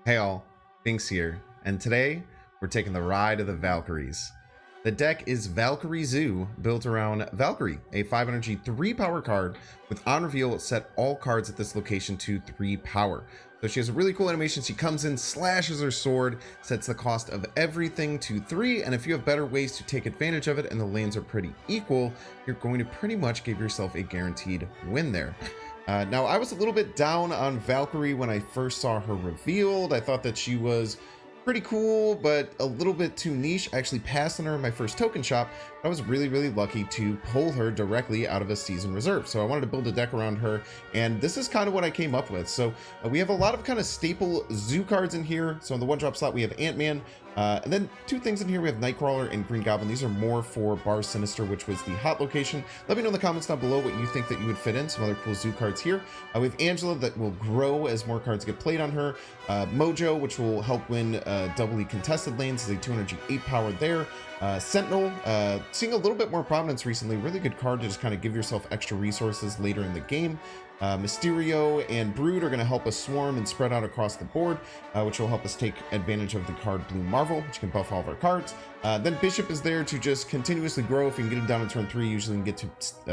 Hey all, Binks here, and today we're taking the ride of the Valkyries. The deck is Valkyrie Zoo, built around Valkyrie, a 5 energy 3 power card with on reveal set all cards at this location to 3 power. So she has a really cool animation. She comes in, slashes her sword, sets the cost of everything to 3, and if you have better ways to take advantage of it and the lanes are pretty equal, you're going to pretty much give yourself a guaranteed win there. Now, I was a little bit down on Valkyrie when I first saw her revealed. I thought that she was pretty cool, but a little bit too niche. I actually passed on her in my first token shop. I was really lucky to pull her directly out of a season reserve. So I wanted to build a deck around her, and this is kind of what I came up with. So we have a lot of kind of staple zoo cards in here. So in the 1-drop slot, we have Ant-Man. And then 2 things in here, we have Nightcrawler and Green Goblin. These are more for Bar Sinister, which was the hot location. Let me know in the comments down below what you think that you would fit in. Some other cool zoo cards here. We have Angela that will grow as more cards get played on her. Mojo, which will help win doubly contested lanes, is a 2 energy 8 power there. Sentinel, seeing a little bit more prominence recently. Really good card to just kind of give yourself extra resources later in the game. Mysterio and Brode are going to help us swarm and spread out across the board, which will help us take advantage of the card Blue Marvel, which can buff all of our cards. Then Bishop is there to just continuously grow. If you can get him down in turn 3, usually you can get to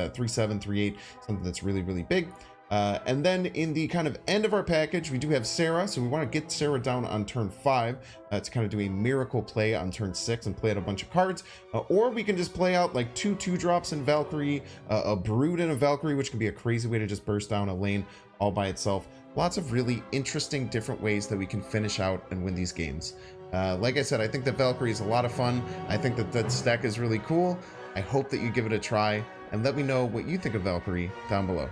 3-7, 3-8, something that's really big. And then in the kind of end of our package, we do have Sarah. So we want to get Sarah down on turn 5 to kind of do a miracle play on turn 6 and play out a bunch of cards. Or we can just play out like 2 2-drops in Valkyrie, a Brode and a Valkyrie, which can be a crazy way to just burst down a lane all by itself. Lots of really interesting different ways that we can finish out and win these games. Like I said, I think that Valkyrie is a lot of fun. I think that that deck is really cool. I hope that you give it a try and let me know what you think of Valkyrie down below.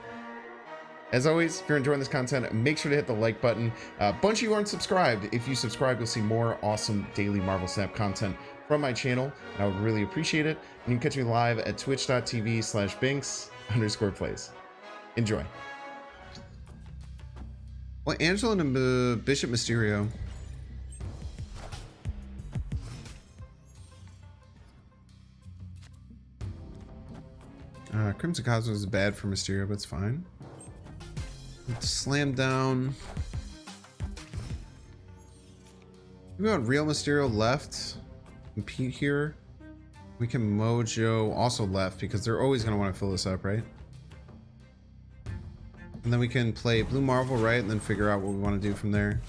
As always, if you're enjoying this content, make sure to hit the like button. A bunch of you aren't subscribed. If you subscribe, you'll see more awesome daily Marvel Snap content from my channel, and I would really appreciate it. And you can catch me live at twitch.tv/binks_plays. Enjoy. Well, Angela and Bishop Mysterio. Crimson Cosmos is bad for Mysterio, but it's fine. Let's slam down. We want Real Mysterio left. Compete here. We can Mojo also left because they're always going to want to fill this up, right? And then we can play Blue Marvel right and then figure out what we want to do from there.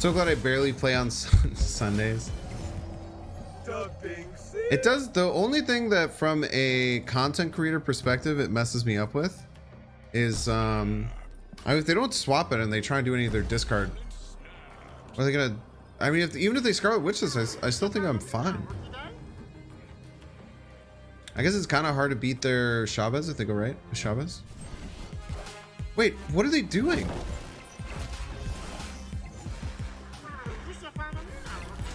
So glad I barely play on Sundays. It does. The only thing that from a content creator perspective it messes me up with is if they don't swap it and they try and do any of their discard, are they gonna, I mean, even if they Scarlet Witch this, I still think I'm fine. I guess it's kind of hard to beat their Chavez if they go right with Chavez. Wait, what are they doing?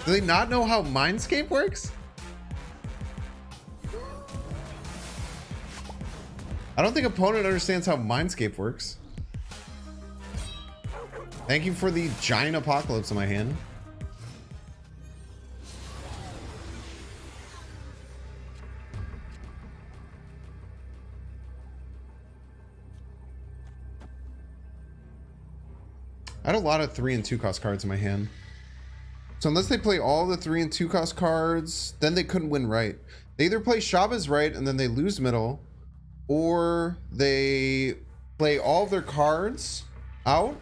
Do they not know how Mindscape works? I don't think opponent understands how Mindscape works. Thank you for the giant apocalypse in my hand. I had a lot of 3 and 2 cost cards in my hand. So unless they play all the 3 and 2 cost cards, then they couldn't win right. They either play Chavez right and then they lose middle, or they play all of their cards out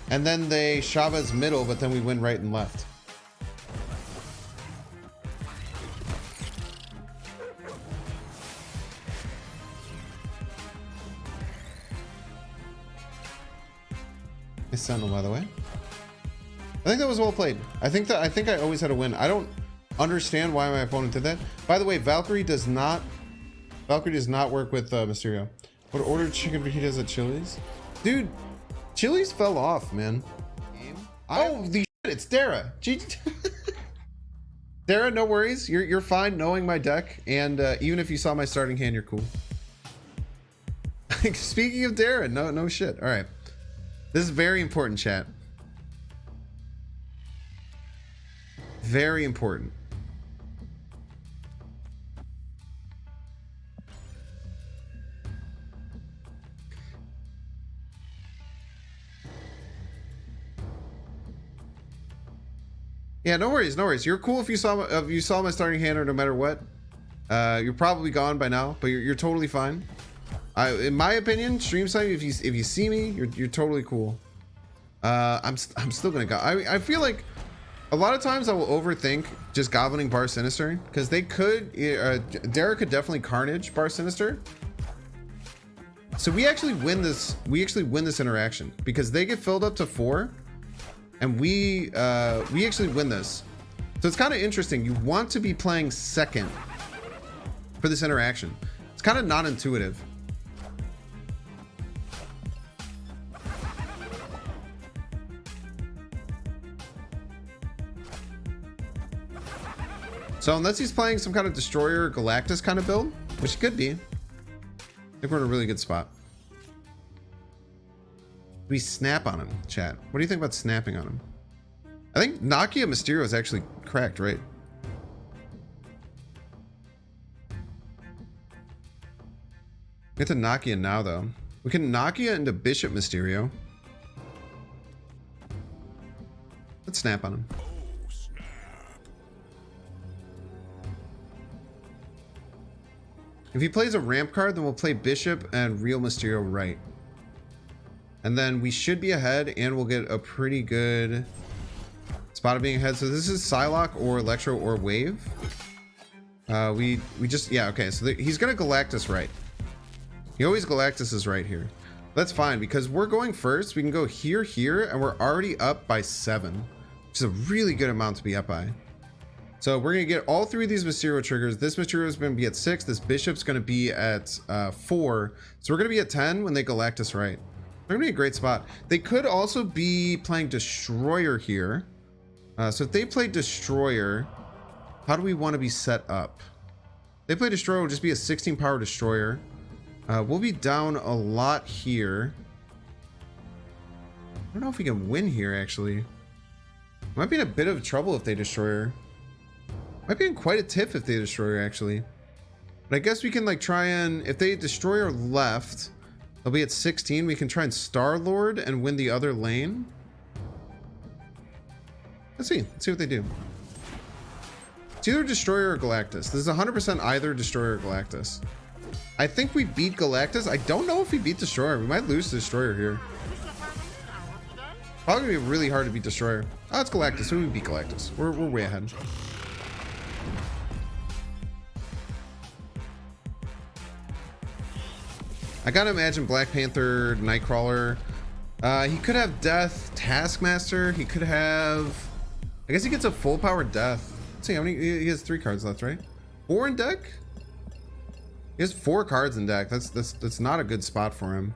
and then they Chavez middle, but then we win right and left. It's Sentinel, by the way. I think that was well played. I think I always had a win. I don't understand why my opponent did that. By the way, Valkyrie does not work with Mysterio. What ordered chicken fajitas at Chili's? Dude, Chili's fell off, man. Oh, the shit, it's Dara. Dara, no worries. You're fine knowing my deck, and even if you saw my starting hand, you're cool. Speaking of Dara, no shit. All right, this is very important, chat. Very important. Yeah, no worries, no worries. You're cool if you saw my starting hand or no matter what. You're probably gone by now, but you're totally fine. In my opinion, stream time, if you see me, you're totally cool. I'm still gonna go. I feel like a lot of times I will overthink just goblining Bar Sinister because they could. Derek could definitely carnage Bar Sinister. So we actually win this. We actually win this interaction because they get filled up to 4, and we actually win this. So it's kind of interesting. You want to be playing second for this interaction. It's kind of not intuitive. So unless he's playing some kind of Destroyer Galactus kind of build, which could be, I think we're in a really good spot. We snap on him, chat. What do you think about snapping on him? I think Nakia Mysterio is actually cracked, right? Get to Nakia now, though. We can Nakia into Bishop Mysterio. Let's snap on him. If he plays a ramp card, then we'll play Bishop and Real Mysterio right. And then we should be ahead, and we'll get a pretty good spot of being ahead. So this is Psylocke or Electro or Wave. We just, yeah, okay. So he's going to Galactus right. He always Galactus is right here. That's fine because we're going first. We can go here, and we're already up by 7, which is a really good amount to be up by. So we're going to get all 3 of these Mysterio triggers. This Mysterio is going to be at 6. This Bishop's going to be at 4. So we're going to be at 10 when they Galactus right. They're going to be a great spot. They could also be playing Destroyer here. So if they play Destroyer, how do we want to be set up? If they play Destroyer, it'll just be a 16 power Destroyer. We'll be down a lot here. I don't know if we can win here, actually. Might be in a bit of trouble if they Destroyer. Might be in quite a tiff if they Destroyer, actually. But I guess we can like try and, if they Destroyer left, they'll be at 16. We can try and Star-Lord and win the other lane. Let's see what they do. It's either Destroyer or Galactus. This is 100% either Destroyer or Galactus. I think we beat Galactus. I don't know if we beat Destroyer. We might lose to Destroyer here. Probably gonna be really hard to beat Destroyer. Oh, it's Galactus. So we beat Galactus. We're way ahead. I gotta imagine Black Panther, Nightcrawler. He could have Death, Taskmaster. He could have. I guess he gets a full power Death. Let's see how many. He has 3 cards left, right? 4 in deck. He has 4 cards in deck. That's not a good spot for him.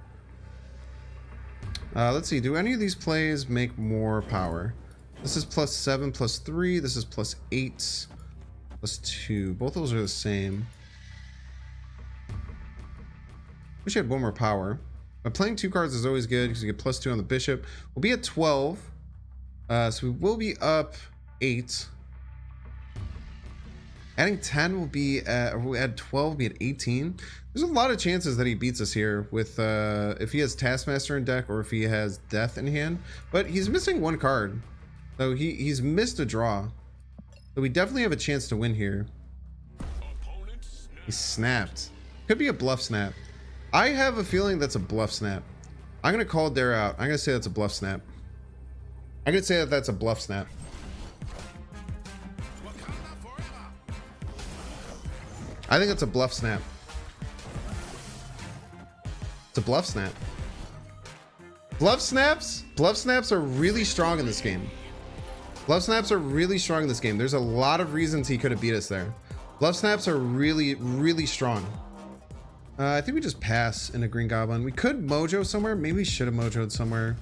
Let's see. Do any of these plays make more power? This is +7, +3. This is +8, +2. Both those are the same. Wish I had 1 more power. But playing 2 cards is always good because you get +2 on the Bishop. We'll be at 12. So we will be up 8. Adding 10 will be at, or we'll add 12 will be at 18. There's a lot of chances that he beats us here with if he has Taskmaster in deck or if he has Death in hand. But he's missing 1 card. So he's missed a draw. So we definitely have a chance to win here. He snapped. Could be a bluff snap. I have a feeling that's a bluff snap. I'm going to call Dare out. I'm going to say that's a bluff snap. I'm going to say that that's a bluff snap. I think it's a bluff snap. It's a bluff snap. Bluff snaps are really strong in this game. Bluff snaps are really strong in this game. There's a lot of reasons he could have beat us there. Bluff snaps are really, really strong. I think we just pass in a Green Goblin. We could Mojo somewhere. Maybe we should have Mojo'd somewhere.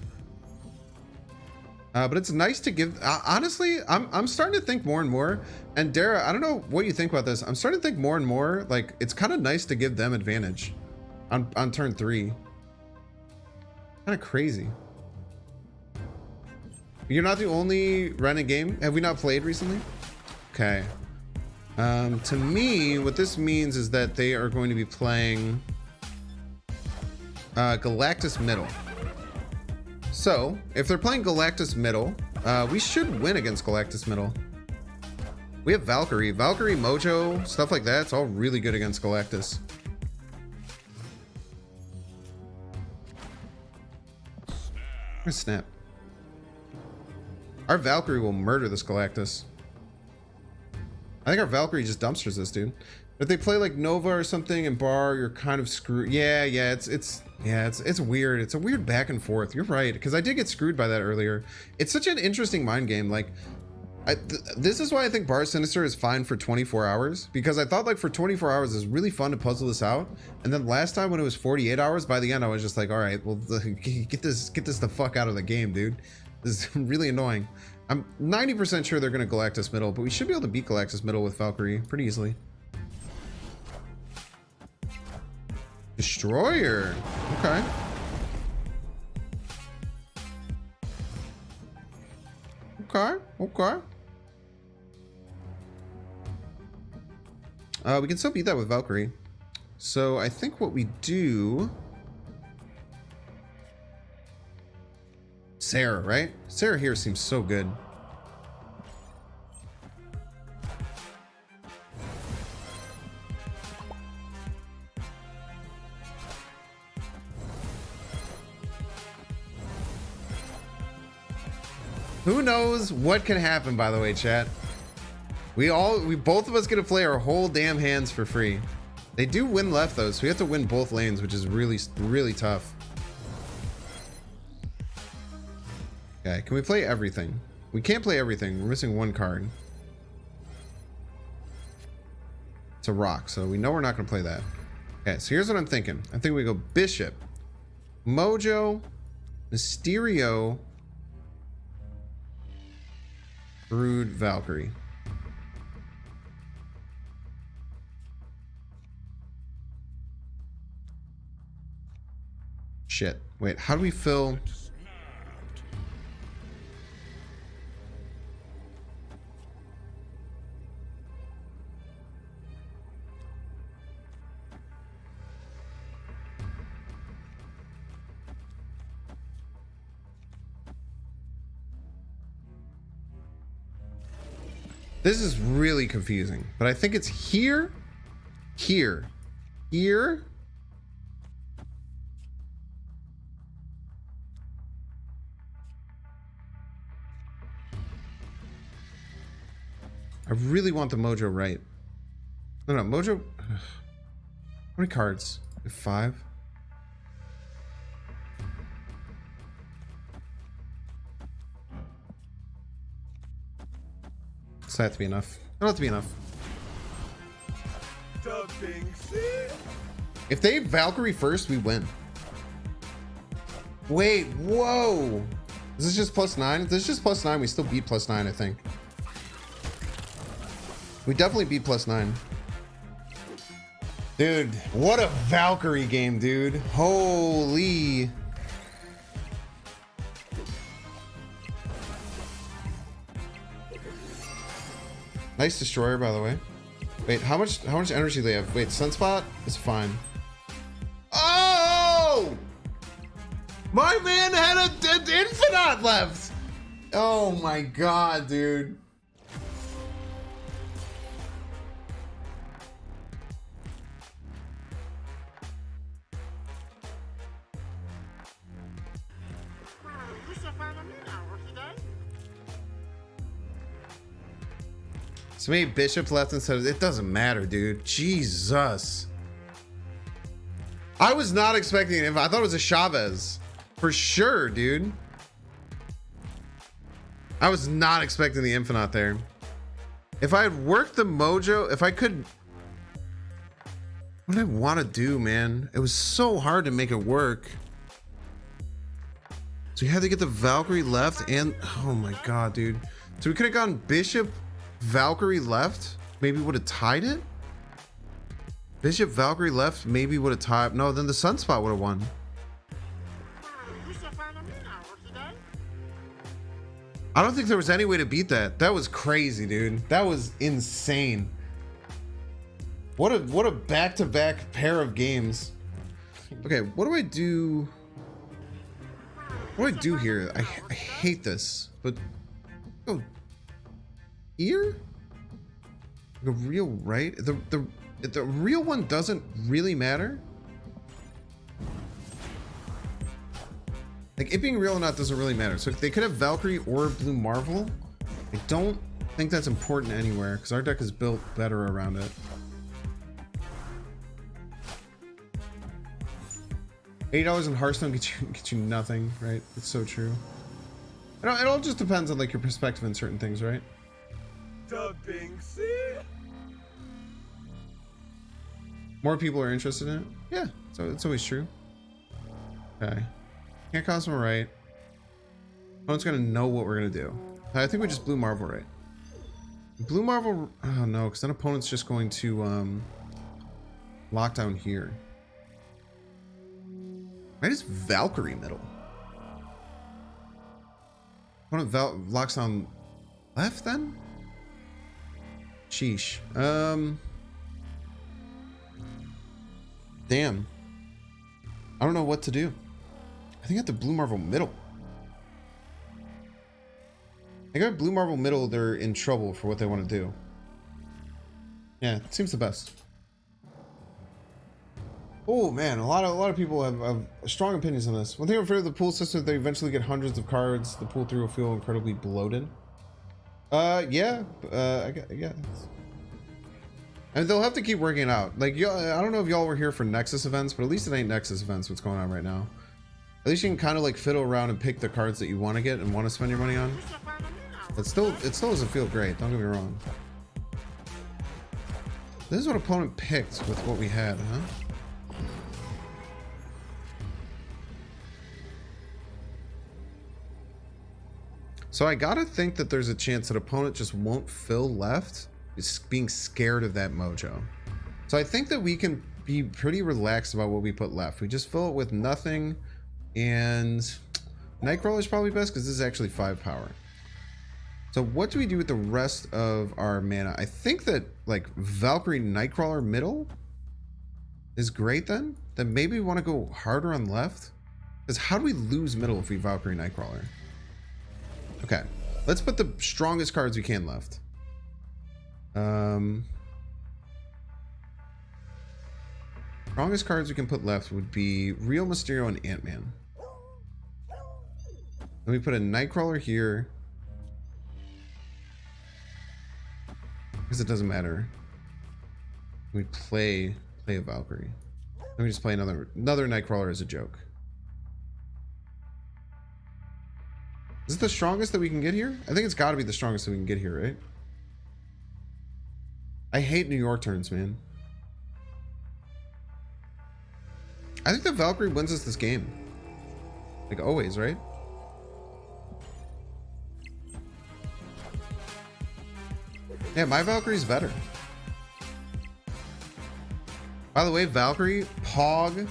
But it's nice to give. Honestly, I'm starting to think more and more. And Dara, I don't know what you think about this. I'm starting to think more and more like it's kind of nice to give them advantage on turn 3. Kind of crazy. You're not the only Ren game. Have we not played recently? Okay. To me, what this means is that they are going to be playing Galactus middle. So if they're playing Galactus middle, We should win against Galactus middle. We have Valkyrie, Mojo, stuff like that. It's all really good against Galactus. Snap. Our Valkyrie will murder this Galactus. I think our Valkyrie just dumpsters this dude. If they play like Nova or something and Bar, you're kind of screwed. Yeah, it's weird. It's a weird back and forth. You're right, because I did get screwed by that earlier. It's such an interesting mind game. Like, this is why I think Bar Sinister is fine for 24 hours, because I thought like for 24 hours it's really fun to puzzle this out, and then last time when it was 48 hours, by the end I was just like, all right, well, get this the fuck out of the game, dude. This is really annoying. I'm 90% sure they're gonna Galactus middle, but we should be able to beat Galactus middle with Valkyrie pretty easily. Destroyer. Okay. Okay. We can still beat that with Valkyrie. So I think what we do... Sarah, right? Sarah here seems so good. Who knows what can happen, by the way, chat. We both of us get to play our whole damn hands for free. They do win left though, so we have to win both lanes, which is really, really tough. Okay, can we play everything? We can't play everything. We're missing one card. It's a rock, so we know we're not going to play that. Okay, so here's what I'm thinking. I think we go Bishop, Mojo, Mysterio, Brood, Valkyrie. Shit. Wait, how do we fill... This is really confusing, but I think it's here, here, here. I really want the Mojo right. No, Mojo. How many cards? 5. Does that have to be enough? That'll have to be enough. If they Valkyrie first, we win. Wait, whoa. Is this just +9? If this is just +9, we still beat +9, I think. We definitely beat +9. Dude, what a Valkyrie game, dude. Holy. Nice destroyer, by the way. Wait, how much energy do they have? Wait, Sunspot is fine. Oh! My man had an Infinite left. Oh my god, dude. So many bishops left instead of... It doesn't matter, dude. Jesus. I was not expecting it. I thought it was a Chavez. For sure, dude. I was not expecting the Infinite there. If I had worked the Mojo... If I could... What did I want to do, man? It was so hard to make it work. So you had to get the Valkyrie left and... Oh my god, dude. So we could have gone Bishop... Valkyrie left, maybe would have tied it. Bishop Valkyrie left, maybe would have tied. No, then the Sunspot would have won. I don't think there was any way to beat that. That was crazy, dude. That was insane. What a back-to-back pair of games. Okay, what do I do? What do I do here? I hate this, but Oh, here? The real right? The real one doesn't really matter. Like, it being real or not doesn't really matter. So they could have Valkyrie or Blue Marvel. I don't think that's important anywhere because our deck is built better around it. $80 in Hearthstone get you nothing, right? It's so true. It all just depends on like your perspective in certain things, right? More people are interested in it. Yeah, so it's always true. Okay. Can't cost them right. Opponent's gonna know what we're gonna do. I think we just Blue Marvel right. Blue Marvel, oh no, because then opponent's just going to lock down here. Why is Valkyrie middle? Opponent locks on left then? Sheesh. Damn. I don't know what to do. I think at the Blue Marvel middle. I got Blue Marvel middle, they're in trouble for what they want to do. Yeah, it seems the best. Oh man, a lot of people have strong opinions on this. One thing I'm afraid of the pool system, they eventually get hundreds of cards. The pool through will feel incredibly bloated. Yeah, I guess. And they'll have to keep working it out. Like, I don't know if y'all were here for Nexus events, but at least it ain't Nexus events what's going on right now. At least you can kind of like fiddle around and pick the cards that you want to get and want to spend your money on. It still doesn't feel great, don't get me wrong. This is what opponent picked with what we had, huh? So I gotta think that there's a chance that opponent just won't fill left. Is being scared of that mojo. So I think that we can be pretty relaxed about what we put left. We just fill it with nothing, and Nightcrawler is probably best because this is actually 5 power. So what do we do with the rest of our mana? I think that like Valkyrie Nightcrawler middle is great then. Then maybe we want to go harder on left. Because how do we lose middle if we Valkyrie Nightcrawler? Okay, let's put the strongest cards we can left. Strongest cards we can put left would be Real Mysterio and Ant-Man. Then we put a Nightcrawler here. Because it doesn't matter. We play a Valkyrie. Then we just play another Nightcrawler as a joke. Is it the strongest that we can get here? I think it's got to be the strongest that we can get here, right? I hate New York turns, man. I think the Valkyrie wins us this game. Like always, right? Yeah, my Valkyrie's better. By the way, Valkyrie, Pog,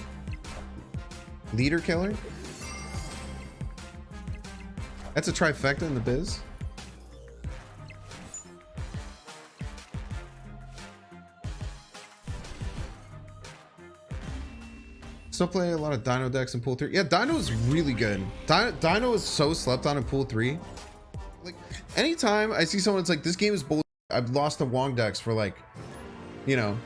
Leader Killer. That's a trifecta in the biz. Still play a lot of Dino decks in Pool 3. Yeah, Dino is really good. Dino is so slept on in Pool 3. Like, anytime I see someone that's like, this game is bull, I've lost to Wong decks for like, you know,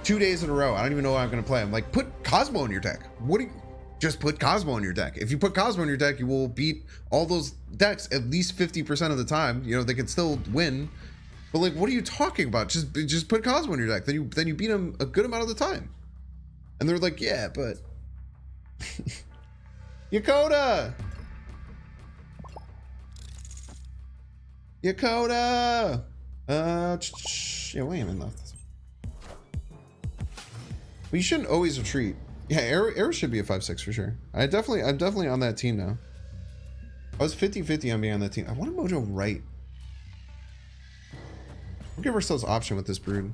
2 days in a row. I don't even know what I'm going to play. I'm like, put Cosmo in your deck. What do you... Just put Cosmo in your deck. If you put Cosmo in your deck, you will beat all those decks at least 50% of the time. You know, they can still win. But like, what are you talking about? Just put Cosmo in your deck. Then you beat them a good amount of the time. And they're like, yeah, but... Yakota! Yakota! Yeah, wait a minute left. Well, you shouldn't always retreat. Yeah, Arrow should be a 5/6 for sure. I'm definitely on that team now. I was 50-50 on being on that team. I want a Mojo right. We'll give ourselves option with this Brood.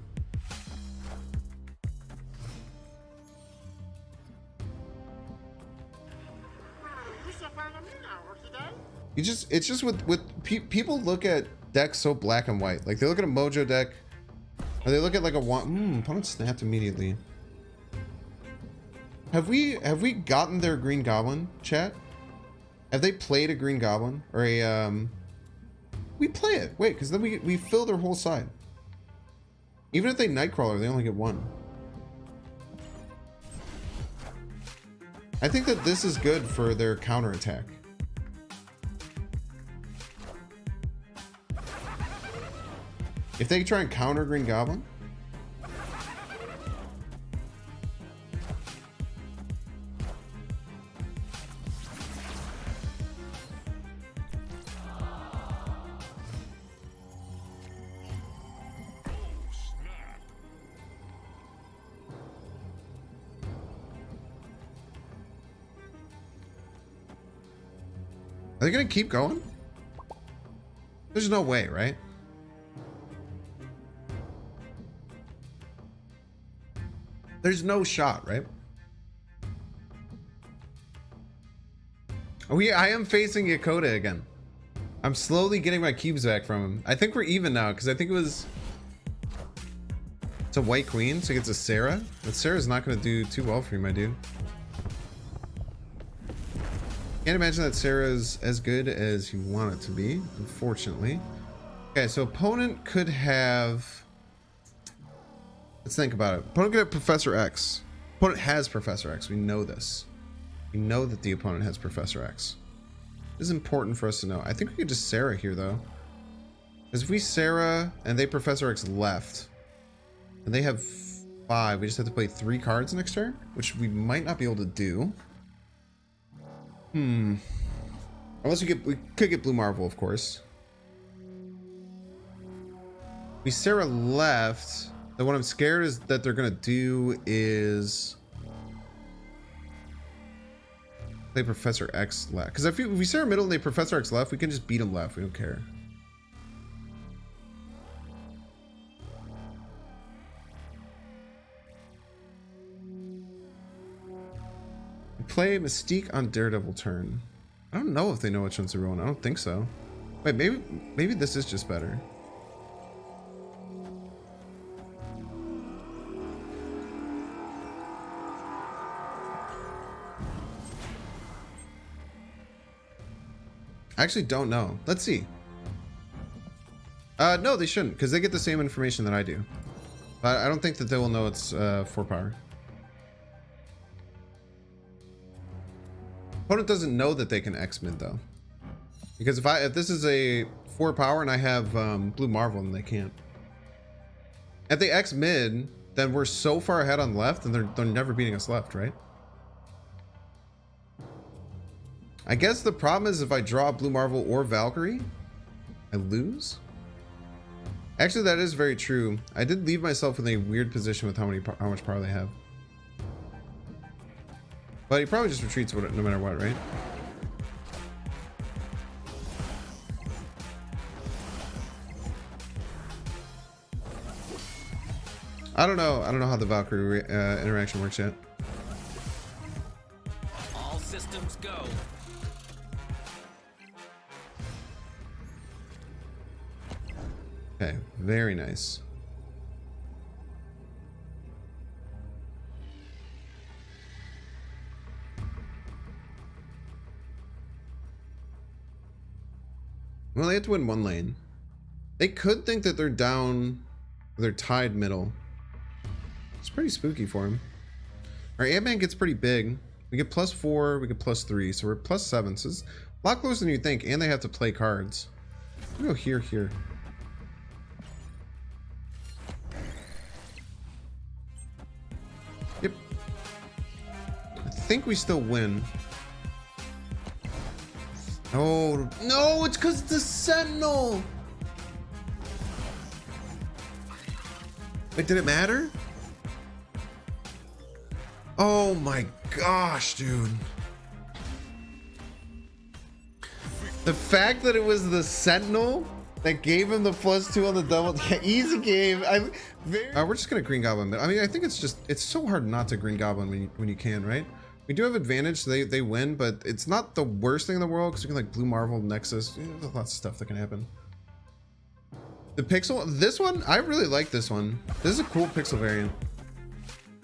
It's just with people look at decks so black and white. Like they look at a Mojo deck, or they look at like a one. Opponent snapped immediately. Have we gotten their Green Goblin, chat? Have they played a Green Goblin or a we play it. Wait, because then we fill their whole side. Even if they Nightcrawler, they only get one. I think that this is good for their counterattack. If they try and counter Green Goblin. Are they gonna keep going? There's no way, right? There's no shot, right? Oh yeah, I am facing Yakota again. I'm slowly getting my cubes back from him. I think we're even now, because I think it was... It's a white queen, so it gets a Sarah. But Sarah's not going to do too well for you, my dude. Can't imagine that Sarah's as good as you want it to be, unfortunately. Okay, so opponent could have... Let's think about it. Opponent could have Professor X. Opponent has Professor X. We know this. We know that the opponent has Professor X. This is important for us to know. I think we could just Sarah here, though. Because if we Sarah and they Professor X left, and they have 5, we just have to play 3 cards next turn, which we might not be able to do. Unless we could get Blue Marvel, of course. We Sarah left. Then what I'm scared is that they're gonna do is play Professor X left. Because if we Sarah middle and they Professor X left, we can just beat them left. We don't care. Play Mystique on Daredevil turn. I don't know if they know which one's the real one. I don't think so. Wait, maybe this is just better. I actually don't know. Let's see. No, they shouldn't, because they get the same information that I do. But I don't think that they will know it's 4 power. Opponent doesn't know that they can X mid though, because if this is a 4 power and I have Blue Marvel, then they can't. If they X mid, then we're so far ahead on left, and they're never beating us left, right? I guess the problem is if I draw Blue Marvel or Valkyrie, I lose. Actually, that is very true. I did leave myself in a weird position with how much power they have. But he probably just retreats no matter what, right? I don't know how the Valkyrie interaction works yet. All systems go. Okay, very nice. Well, they have to win 1 lane. They could think that they're down, or they're tied middle. It's pretty spooky for him. Our Ant-Man gets pretty big. We get +4, we get +3, so we're +7. So it's a lot closer than you think, and they have to play cards. We'll go here. Yep. I think we still win. Oh, no, it's because it's the Sentinel. Wait, did it matter? Oh my gosh, dude. The fact that it was the Sentinel that gave him the +2 on the double, yeah, easy game. We're just gonna Green Goblin. I mean, I think it's so hard not to Green Goblin when you can, right? We do have advantage, so they win, but it's not the worst thing in the world because we can like Blue Marvel, Nexus. There's lots of stuff that can happen. The Pixel, this one, I really like this one. This is a cool Pixel variant.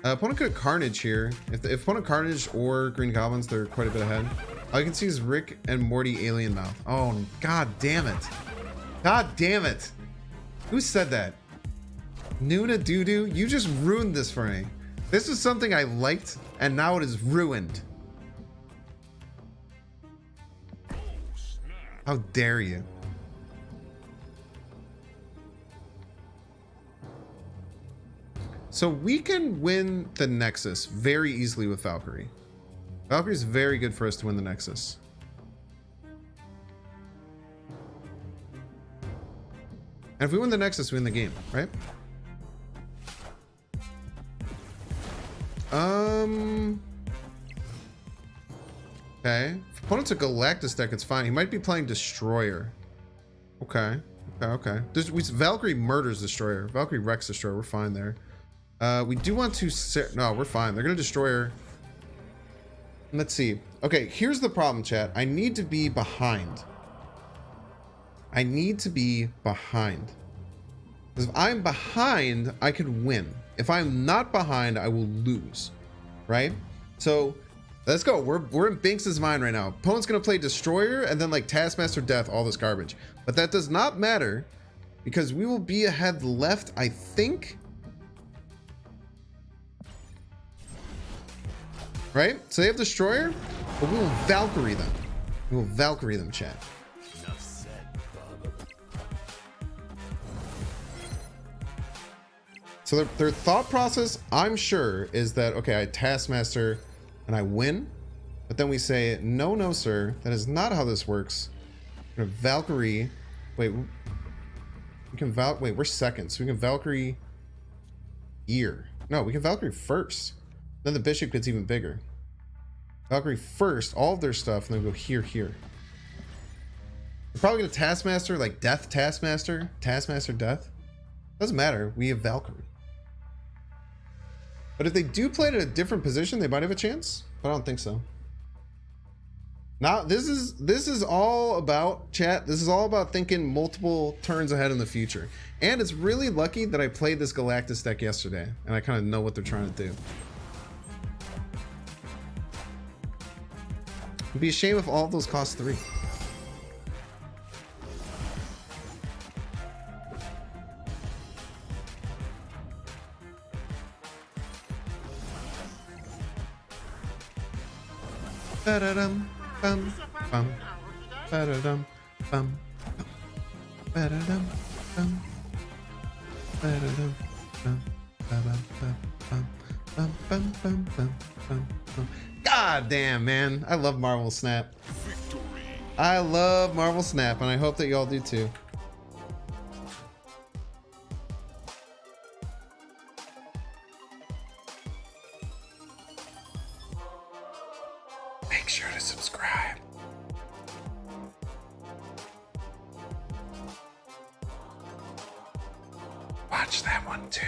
Opponent could have Carnage here. If opponent Carnage or Green Goblins, they're quite a bit ahead. All you can see is Rick and Morty alien mouth. Oh, god damn it. God damn it. Who said that? Nuna Doodoo, you just ruined this for me. This is something I liked, and now it is ruined. How dare you? So we can win the Nexus very easily with Valkyrie. Valkyrie is very good for us to win the Nexus. And if we win the Nexus, we win the game, right? Okay. If opponent's a Galactus deck, it's fine. He might be playing Destroyer. Okay. Okay. Valkyrie murders Destroyer. Valkyrie wrecks Destroyer. We're fine there. We do want to... No, we're fine. They're going to destroy her. Let's see. Okay, here's the problem, chat. I need to be behind. I need to be behind. Because if I'm behind, I could win. If I'm not behind, I will lose. Right? So, let's go. We're in Binks' mind right now. Opponent's going to play Destroyer and then like Taskmaster Death, all this garbage. But that does not matter because we will be ahead left, I think... Right? So they have Destroyer, but we will Valkyrie them. We will Valkyrie them, chat. Enough said, so their thought process, I'm sure, is that, okay, I Taskmaster and I win. But then we say, no, no, sir. That is not how this works. We're gonna Valkyrie. Wait, we can wait, we're second. So we can Valkyrie here. No, we can Valkyrie first. Then the bishop gets even bigger. Valkyrie first, all of their stuff, and then go here, here. We're probably gonna Taskmaster, like Death Taskmaster, Taskmaster Death. Doesn't matter, we have Valkyrie. But if they do play it at a different position, they might have a chance, but I don't think so. Now, this is all about, chat, this is all about thinking multiple turns ahead in the future. And it's really lucky that I played this Galactus deck yesterday, and I kind of know what they're trying to do. It'd be a shame if all of those cost 3. Ba-da-dum, bum, bum. Ba-da-dum, bum, bum. Ba-da-dum, bum. Ba-da-dum, bum, ba-bum, bum, bum, bum, bum, bum, bum, bum. God damn, man. I love Marvel Snap. I love Marvel Snap, and I hope that y'all do too. Make sure to subscribe. Watch that one too.